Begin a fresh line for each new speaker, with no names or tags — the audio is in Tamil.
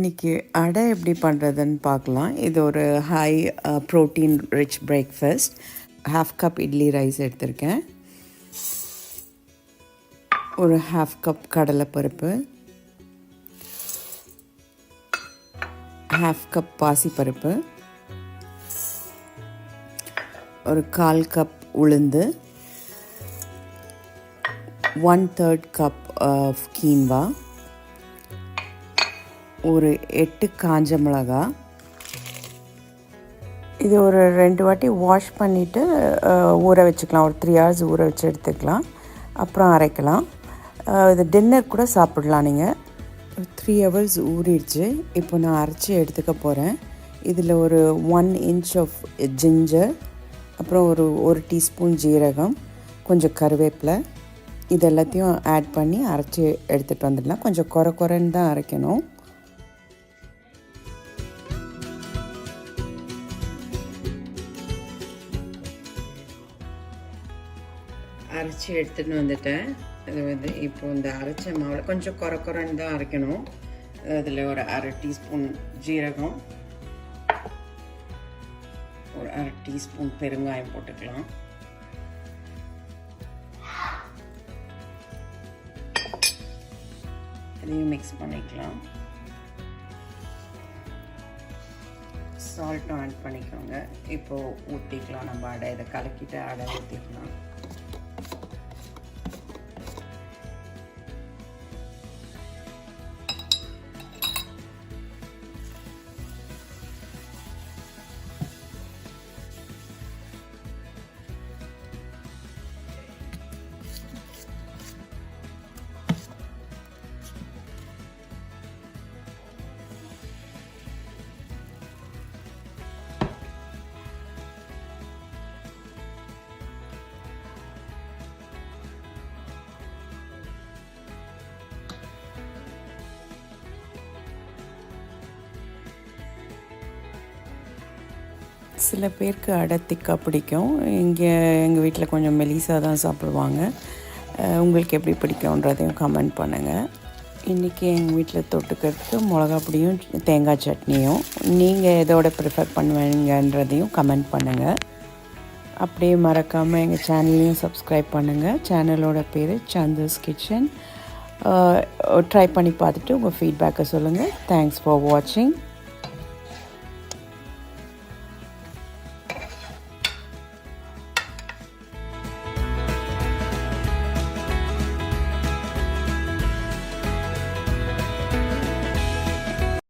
இன்றைக்கி அடை எப்படி பண்ணுறதுன்னு பார்க்கலாம். இது ஒரு high protein rich breakfast. 1/2 cup idli rice எடுத்திருக்கேன். ஒரு 1/2 கப் கடலைப்பருப்பு, 1/2 கப் பாசிப்பருப்பு, ஒரு 1/4 கப் உளுந்து, 1/3 கப் ஆஃப் கீன்வா, ஒரு 8 காஞ்ச மிளகா. இது ஒரு 2 வாட்டி வாஷ் பண்ணிவிட்டு ஊற வச்சுக்கலாம். ஒரு 3 hours ஊற வச்சு எடுத்துக்கலாம். அப்புறம் அரைக்கலாம். இது டின்னர் கூட சாப்பிடலாம். நீங்கள் 3 hours ஊறிடுச்சு. இப்போ நான் அரைச்சி எடுத்துக்க போகிறேன். இதில் ஒரு 1 inch ஆஃப் ஜிஞ்சர், அப்புறம் ஒரு டீஸ்பூன் ஜீரகம், கொஞ்சம் கருவேப்பிலை, இது எல்லாத்தையும் ஆட் பண்ணி அரைச்சி எடுத்துகிட்டு வந்துடலாம். கொஞ்சம் குறைன்னு தான் அரைக்கணும். அரைச்சி எடுத்துகிட்டு வந்துட்டேன். அது இப்போ இந்த அரைச்ச மாவில் கொஞ்சம் குறைன்னு தான் அரைக்கணும். அதில் ஒரு 1/2 டீஸ்பூன் ஜீரகம், ஒரு 1/2 டீஸ்பூன் பெருங்காயம் போட்டுக்கலாம். இதையும் மிக்ஸ் பண்ணிக்கலாம். சால்ட்டும் ஆட் பண்ணிக்கோங்க. இப்போது ஊற்றிக்கலாம். நம்ம அடை இதை கலக்கிட்டு அடை ஊற்றிக்கலாம். சில பேருக்கு அடை திக்காக பிடிக்கும். எங்கள் வீட்டில் கொஞ்சம் மெலிசாக தான் சாப்பிடுவாங்க. உங்களுக்கு எப்படி பிடிக்கும்ன்றதையும் கமெண்ட் பண்ணுங்கள். இன்றைக்கி எங்கள் வீட்டில் தொட்டுக்கிறதுக்கு மிளகா பொடியும் தேங்காய் சட்னியும். நீங்கள் எதோட ப்ரிஃபர் பண்ணுவீங்கன்றதையும் கமெண்ட் பண்ணுங்கள். அப்படியே மறக்காமல் எங்கள் சேனலையும் சப்ஸ்கிரைப் பண்ணுங்கள். சேனலோட பேர் சந்துஸ் கிச்சன். ட்ரை பண்ணி பார்த்துட்டு உங்கள் ஃபீட்பேக்கை சொல்லுங்கள். தேங்க்ஸ் ஃபார் வாட்சிங்.